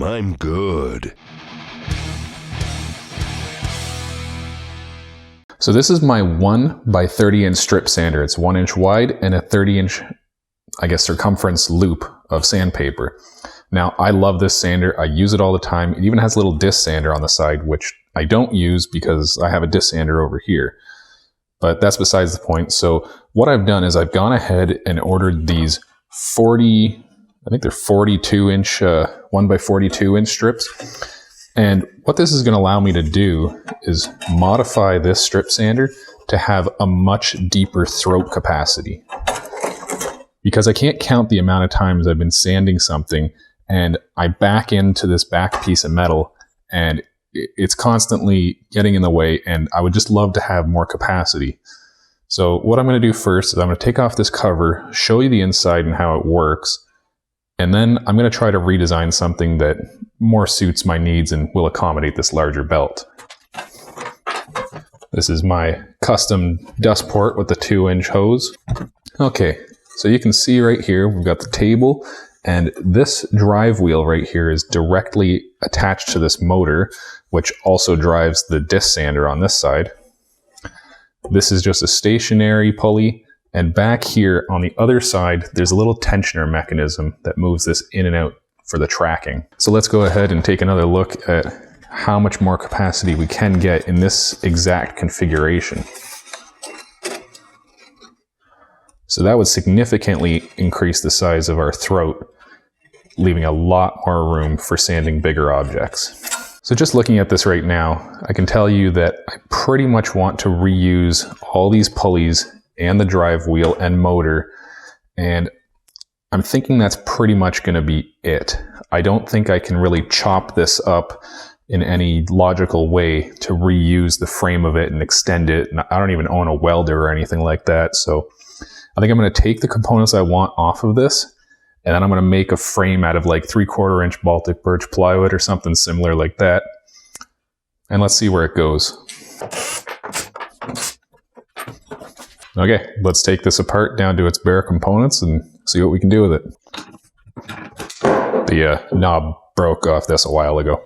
I'm good. So this is my 1 by 30 inch strip sander. It's 1 inch wide and a 30 inch, I guess, circumference loop of sandpaper. Now, I love this sander. I use it all the time. It even has a little disc sander on the side, which I don't use because I have a disc sander over here. But that's besides the point. So what I've done is I've gone ahead and ordered these 40, I think they're 42 inch, 1 by 42 inch strips. And what this is going to allow me to do is modify this strip sander to have a much deeper throat capacity. Because I can't count the amount of times I've been sanding something and I back into this back piece of metal and it's constantly getting in the way, and I would just love to have more capacity. So what I'm going to do first is I'm going to take off this cover, show you the inside and how it works, and then I'm going to try to redesign something that more suits my needs and will accommodate this larger belt. This is my custom dust port with the 2-inch hose. Okay, so you can see right here, we've got the table, and this drive wheel right here is directly attached to this motor, which also drives the disc sander on this side. This is just a stationary pulley, and back here on the other side, there's a little tensioner mechanism that moves this in and out for the tracking. So let's go ahead and take another look at how much more capacity we can get in this exact configuration. So that would significantly increase the size of our throat, leaving a lot more room for sanding bigger objects. So just looking at this right now, I can tell you that I pretty much want to reuse all these pulleys and the drive wheel and motor, and I'm thinking that's pretty much going to be it. I don't think I can really chop this up in any logical way to reuse the frame of it and extend it. And I don't even own a welder or anything like that, so I think I'm going to take the components I want off of this, and then I'm going to make a frame out of like 3/4 inch Baltic birch plywood or something similar like that. And let's see where it goes. Okay, let's take this apart down to its bare components and see what we can do with it. The knob broke off this a while ago.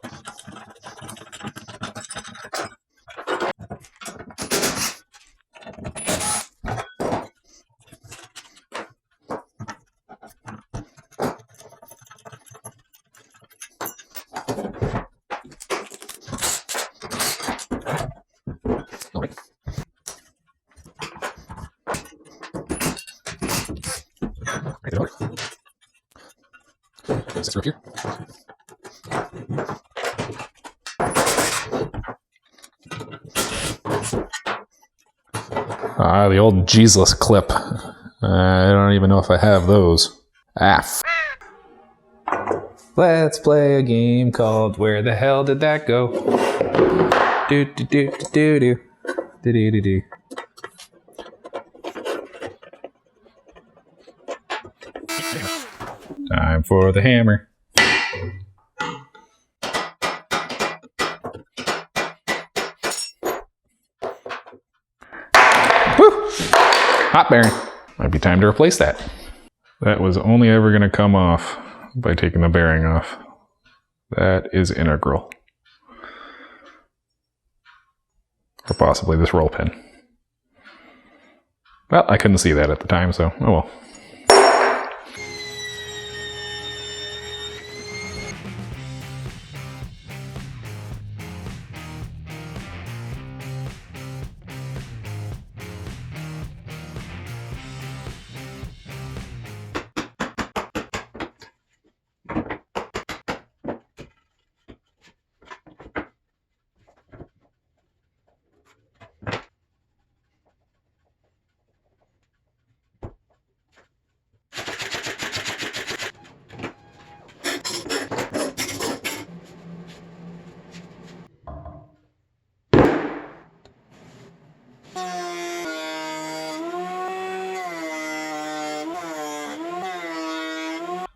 Is this through here? The old Jesus clip. I don't even know if I have those. Let's play a game called Where the Hell Did That Go? Do do do do do do do do do. Time for the hammer. Woo! Hot bearing. Might be time to replace that. That was only ever going to come off by taking the bearing off. That is integral. Or possibly this roll pin. Well, I couldn't see that at the time, so oh well.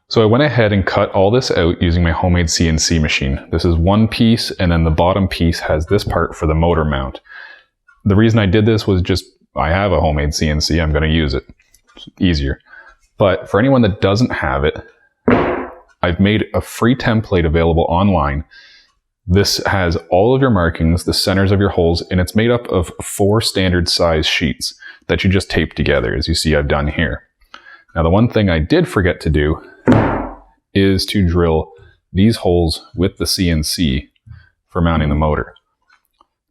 So I went ahead and cut all this out using my homemade CNC machine. This is one piece, and then the bottom piece has this part for the motor mount. The reason I did this was just, I have a homemade CNC, I'm going to use it. It's easier. But for anyone that doesn't have it, I've made a free template available online. This has all of your markings, the centers of your holes, and it's made up of 4 standard size sheets that you just tape together, as you see I've done here. Now, the one thing I did forget to do is to drill these holes with the CNC for mounting the motor.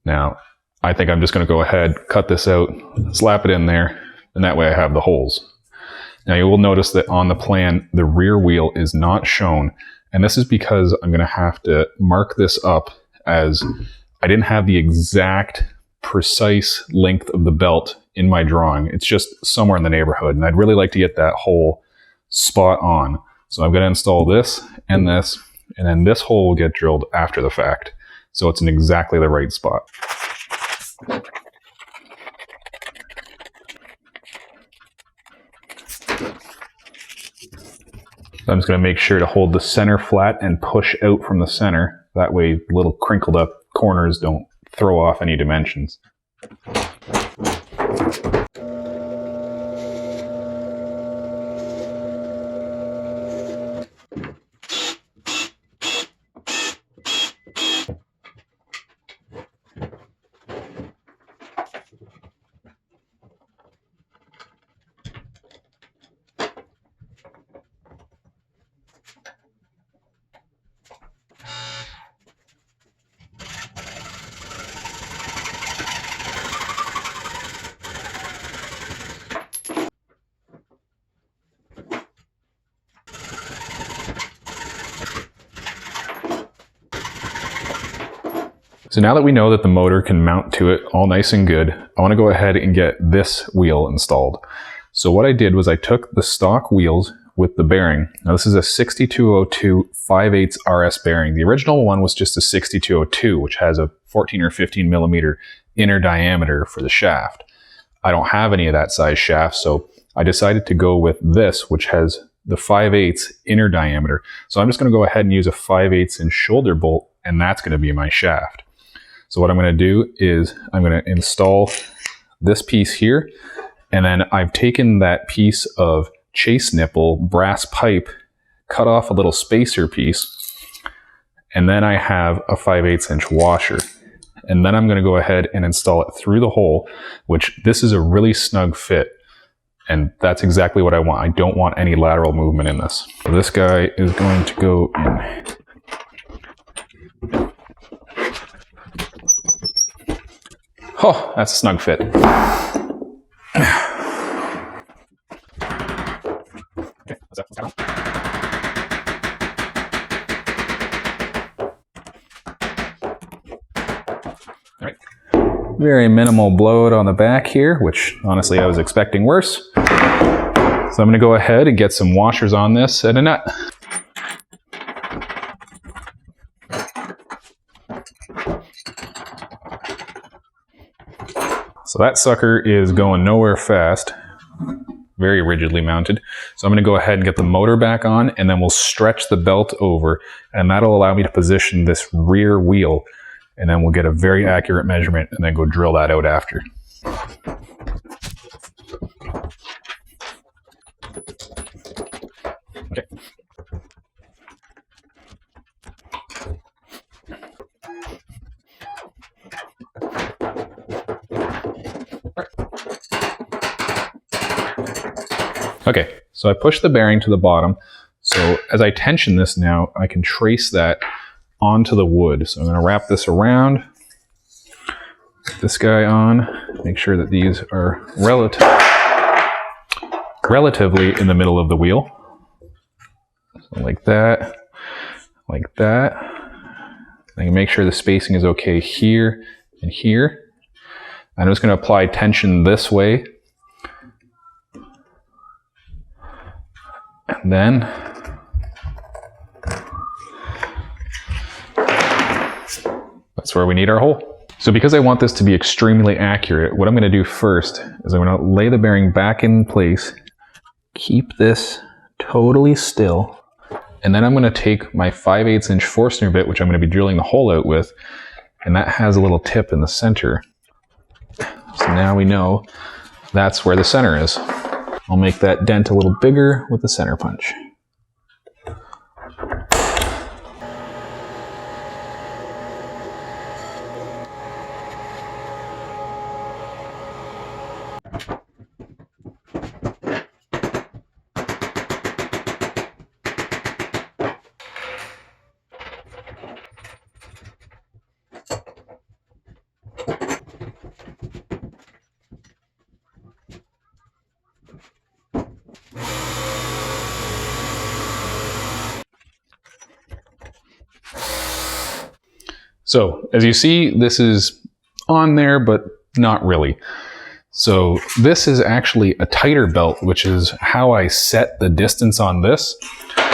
Now, I think I'm just going to go ahead, cut this out, slap it in there, and that way I have the holes. Now, you will notice that on the plan, the rear wheel is not shown, and this is because I'm going to have to mark this up, as I didn't have the exact precise length of the belt in my drawing. It's just somewhere in the neighborhood, and I'd really like to get that hole spot on. So I'm going to install this, and then this hole will get drilled after the fact. So it's in exactly the right spot. I'm just going to make sure to hold the center flat and push out from the center. That way little crinkled up corners don't throw off any dimensions. So now that we know that the motor can mount to it all nice and good, I want to go ahead and get this wheel installed. So what I did was I took the stock wheels with the bearing. Now this is a 6202 5/8 RS bearing. The original one was just a 6202, which has a 14 or 15 millimeter inner diameter for the shaft. I don't have any of that size shaft, so I decided to go with this, which has the 5/8 inner diameter. So I'm just going to go ahead and use a 5/8 inch shoulder bolt, and that's going to be my shaft. So what I'm going to do is I'm going to install this piece here, and then I've taken that piece of chase nipple brass pipe, cut off a little spacer piece, and then I have a 5/8 inch washer. And then I'm going to go ahead and install it through the hole, which this is a really snug fit. And that's exactly what I want. I don't want any lateral movement in this. So this guy is going to go in. Oh, that's a snug fit. Okay, let's go. All right. Very minimal blowout on the back here, which honestly I was expecting worse. So I'm going to go ahead and get some washers on this and a nut. So that sucker is going nowhere fast, very rigidly mounted. So I'm going to go ahead and get the motor back on, and then we'll stretch the belt over, and that'll allow me to position this rear wheel, and then we'll get a very accurate measurement and then go drill that out after. Okay. Okay, so I push the bearing to the bottom. So as I tension this now, I can trace that onto the wood. So I'm going to wrap this around, put this guy on, make sure that these are relatively in the middle of the wheel. So like that, like that. I can make sure the spacing is okay here and here. I'm just going to apply tension this way. And then that's where we need our hole. So because I want this to be extremely accurate, what I'm going to do first is I'm going to lay the bearing back in place, keep this totally still, and then I'm going to take my 5/8 inch Forstner bit, which I'm going to be drilling the hole out with, and that has a little tip in the center. So now we know that's where the center is. I'll make that dent a little bigger with the center punch. So as you see, this is on there, but not really. So this is actually a tighter belt, which is how I set the distance on this.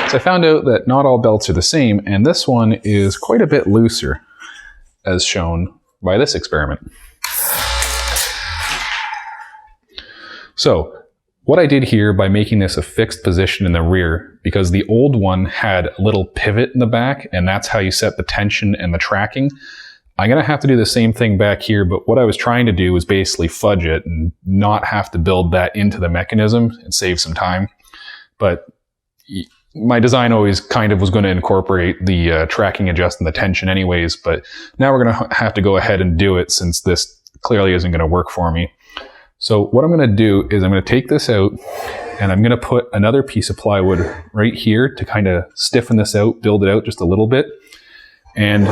So I found out that not all belts are the same, and this one is quite a bit looser, as shown by this experiment. So what I did here by making this a fixed position in the rear, because the old one had a little pivot in the back, and that's how you set the tension and the tracking, I'm going to have to do the same thing back here, but what I was trying to do was basically fudge it and not have to build that into the mechanism and save some time. But my design always kind of was going to incorporate the tracking adjust and the tension anyways, but now we're going to have to go ahead and do it since this clearly isn't going to work for me. So what I'm going to do is I'm going to take this out and I'm going to put another piece of plywood right here to kind of stiffen this out, build it out just a little bit. And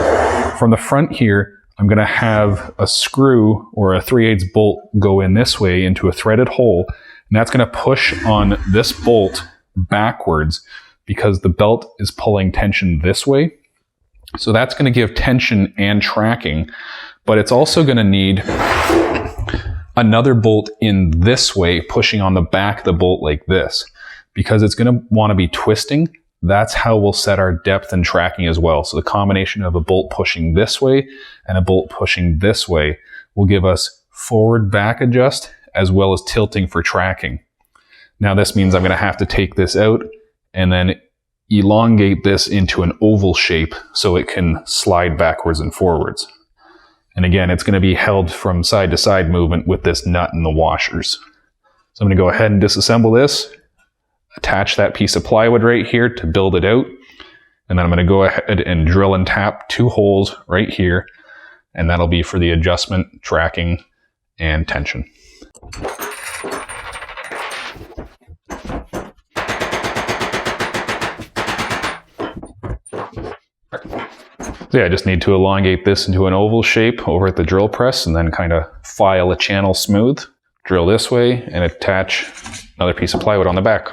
from the front here, I'm going to have a screw or a 3/8 bolt go in this way into a threaded hole. And that's going to push on this bolt backwards because the belt is pulling tension this way. So that's going to give tension and tracking, but it's also going to need another bolt in this way, pushing on the back of the bolt like this, because it's going to want to be twisting. That's how we'll set our depth and tracking as well. So the combination of a bolt pushing this way and a bolt pushing this way will give us forward back adjust as well as tilting for tracking. Now this means I'm going to have to take this out and then elongate this into an oval shape so it can slide backwards and forwards. And again, it's going to be held from side to side movement with this nut and the washers. So I'm going to go ahead and disassemble this, attach that piece of plywood right here to build it out. And then I'm going to go ahead and drill and tap 2 holes right here. And that'll be for the adjustment, tracking, and tension. So yeah, I just need to elongate this into an oval shape over at the drill press and then kind of file a channel smooth, drill this way, and attach another piece of plywood on the back.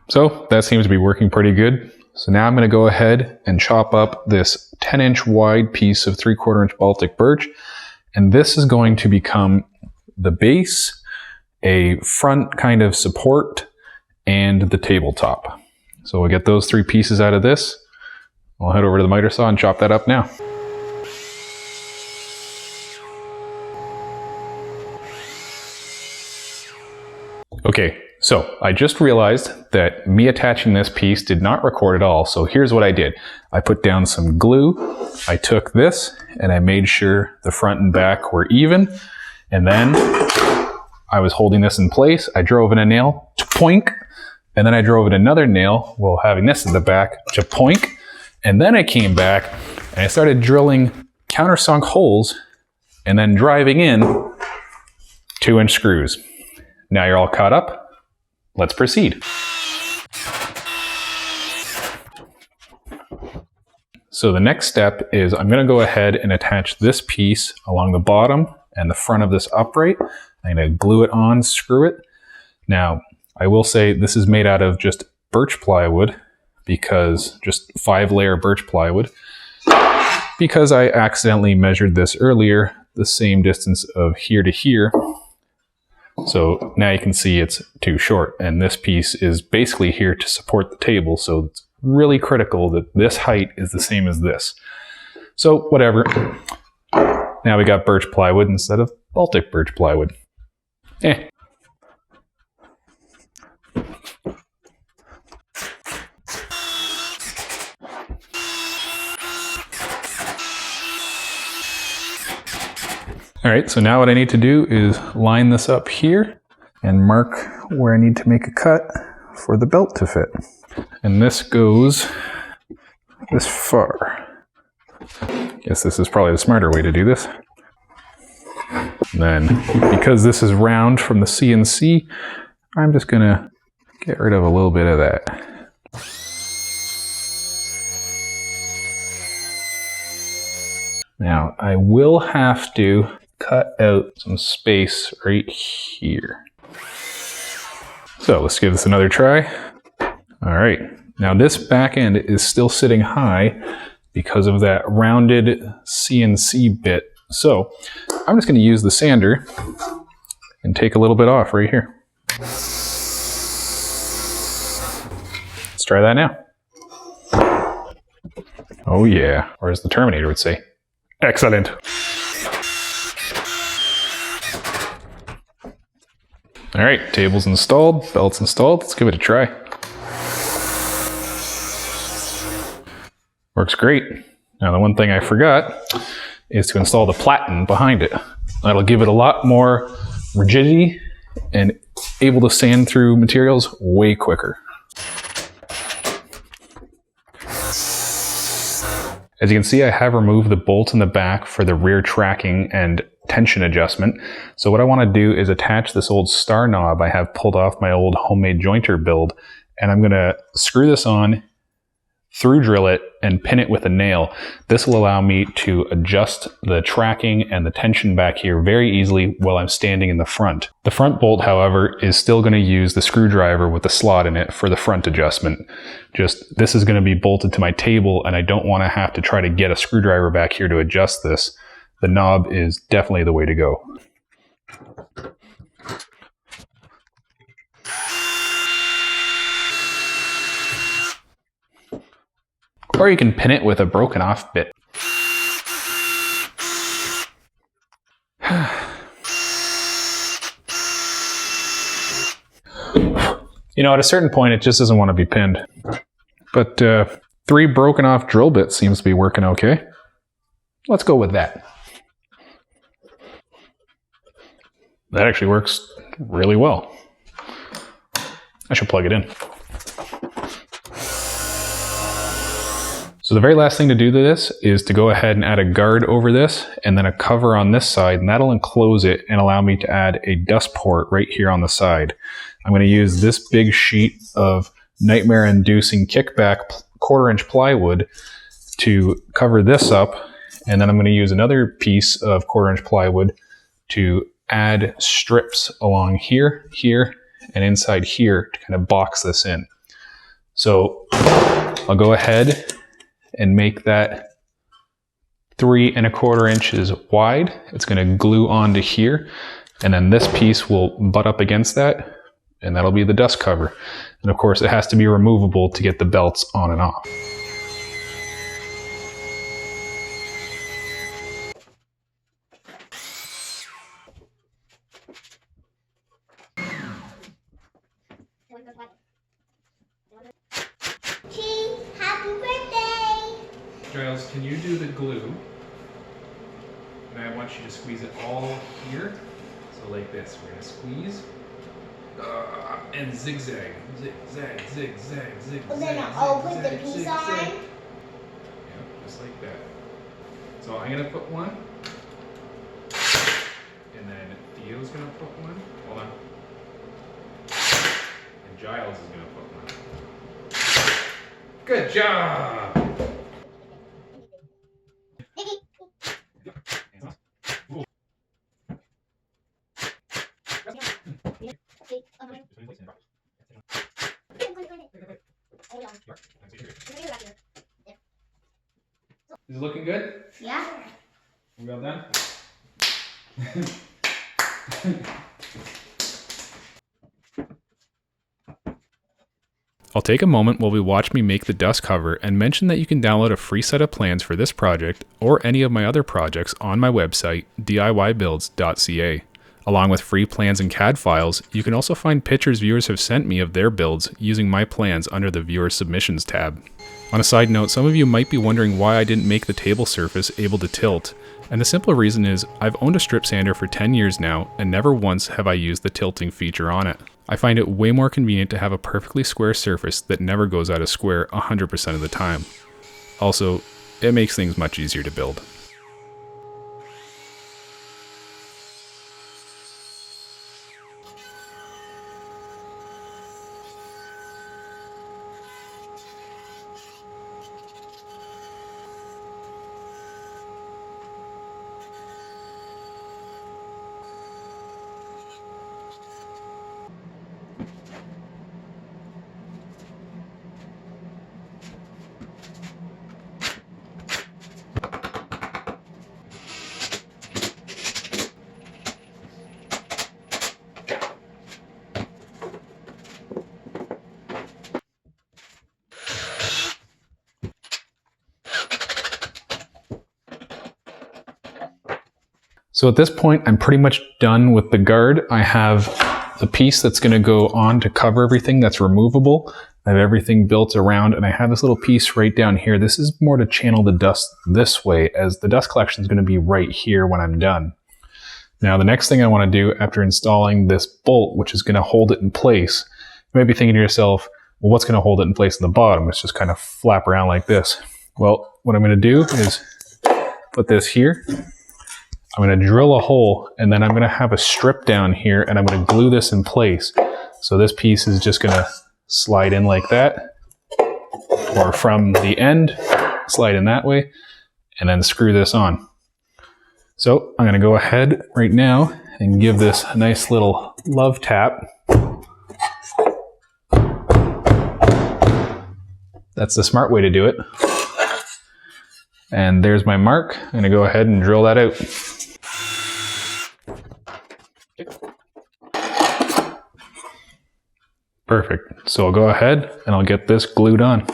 So that seems to be working pretty good. So now I'm going to go ahead and chop up this 10-inch wide piece of 3/4 inch Baltic birch. And this is going to become the base, a front kind of support, and the tabletop. So we'll get those 3 pieces out of this. I'll head over to the miter saw and chop that up now. Okay, so I just realized that me attaching this piece did not record at all. So here's what I did. I put down some glue. I took this and I made sure the front and back were even. And then I was holding this in place. I drove in a nail, poink. And then I drove in another nail while having this in the back, poink. And then I came back and I started drilling countersunk holes and then driving in 2-inch screws. Now you're all caught up. Let's proceed. So the next step is I'm going to go ahead and attach this piece along the bottom and the front of this upright. I'm going to glue it on, screw it. Now, I will say this is made out of just birch plywood, because just 5-layer birch plywood, because I accidentally measured this earlier, the same distance of here to here. So now you can see it's too short, and this piece is basically here to support the table. So it's really critical that this height is the same as this. So whatever. Now we got birch plywood instead of Baltic birch plywood. All right, so now what I need to do is line this up here and mark where I need to make a cut for the belt to fit. And this goes this far. Guess this is probably the smarter way to do this. And then, because this is round from the CNC, I'm just gonna get rid of a little bit of that. Now, I will have to cut out some space right here. So let's give this another try. All right, now this back end is still sitting high because of that rounded CNC bit. So I'm just gonna use the sander and take a little bit off right here. Let's try that now. Oh yeah, or as the Terminator would say, excellent. All right, table's installed, belt's installed. Let's give it a try. Works great. Now the one thing I forgot is to install the platen behind it. That'll give it a lot more rigidity and able to sand through materials way quicker. As you can see, I have removed the bolt in the back for the rear tracking and tension adjustment. So what I want to do is attach this old star knob I have pulled off my old homemade jointer build, and I'm going to screw this on, through drill it, and pin it with a nail. This will allow me to adjust the tracking and the tension back here very easily while I'm standing in the front. The front bolt, however, is still going to use the screwdriver with the slot in it for the front adjustment. Just this is going to be bolted to my table, and I don't want to have to try to get a screwdriver back here to adjust this. The knob is definitely the way to go. Or you can pin it with a broken off bit. You know, at a certain point, it just doesn't want to be pinned. But 3 broken off drill bits seems to be working okay. Let's go with that. That actually works really well. I should plug it in. So the very last thing to do to this is to go ahead and add a guard over this and then a cover on this side, and that'll enclose it and allow me to add a dust port right here on the side. I'm going to use this big sheet of nightmare-inducing kickback 1/4-inch plywood to cover this up, and then I'm going to use another piece of 1/4-inch plywood to add strips along here, here, and inside here to kind of box this in. So I'll go ahead and make that 3 1/4 inches wide. It's going to glue onto here, and then this piece will butt up against that, and that'll be the dust cover. And of course, it has to be removable to get the belts on and off. Giles, can you do the glue? And I want you to squeeze it all here. So like this, we're gonna squeeze. And zigzag, zigzag, zigzag, zigzag. And then I'll put the piece on. Yeah, just like that. So I'm gonna put one. And then Theo's gonna put one. Hold on. And Giles is gonna put one. Good job! Is it looking good? Yeah. We all done? I'll take a moment while we watch me make the dust cover and mention that you can download a free set of plans for this project or any of my other projects on my website, diybuilds.ca. Along with free plans and CAD files, you can also find pictures viewers have sent me of their builds using my plans under the Viewer Submissions tab. On a side note, some of you might be wondering why I didn't make the table surface able to tilt, and the simple reason is I've owned a strip sander for 10 years now and never once have I used the tilting feature on it. I find it way more convenient to have a perfectly square surface that never goes out of square 100% of the time. Also, it makes things much easier to build. So at this point, I'm pretty much done with the guard. I have the piece that's going to go on to cover everything that's removable. I have everything built around, and I have this little piece right down here. This is more to channel the dust this way, as the dust collection is going to be right here when I'm done. Now, the next thing I want to do after installing this bolt, which is going to hold it in place, you might be thinking to yourself, well, what's going to hold it in place in the bottom? It's just kind of flap around like this. Well, what I'm going to do is put this here. I'm going to drill a hole, and then I'm going to have a strip down here, and I'm going to glue this in place. So this piece is just going to slide in like that, or from the end, slide in that way, and then screw this on. So I'm going to go ahead right now and give this a nice little love tap. That's the smart way to do it. And there's my mark. I'm going to go ahead and drill that out. Perfect. So I'll go ahead and I'll get this glued on.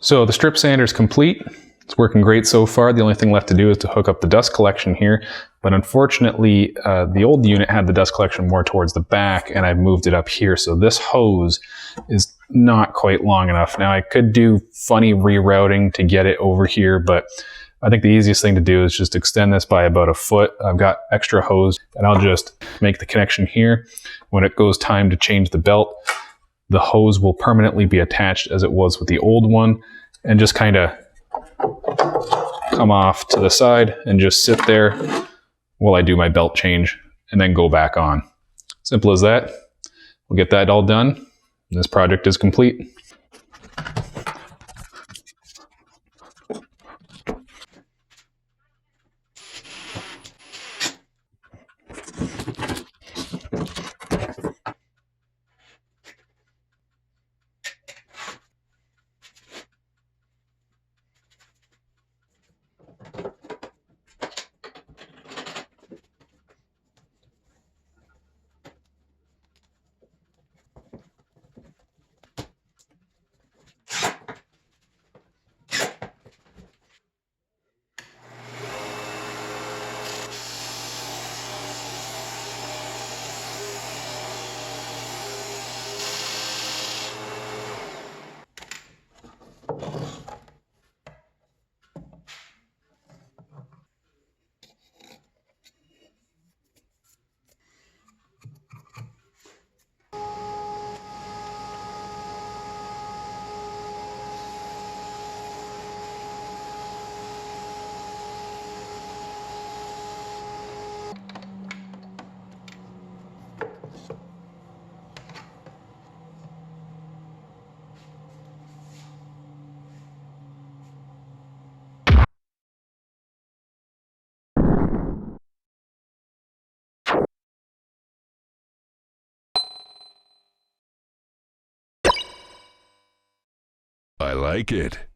So the strip sander is complete. It's working great so far. The only thing left to do is to hook up the dust collection here. But unfortunately, the old unit had the dust collection more towards the back, and I've moved it up here. So this hose is not quite long enough. Now I could do funny rerouting to get it over here, but I think the easiest thing to do is just extend this by about a foot. I've got extra hose, and I'll just make the connection here. When it goes time to change the belt, the hose will permanently be attached as it was with the old one, and just kind of come off to the side and just sit there while I do my belt change and then go back on. Simple as that. We'll get that all done. This project is complete. I like it.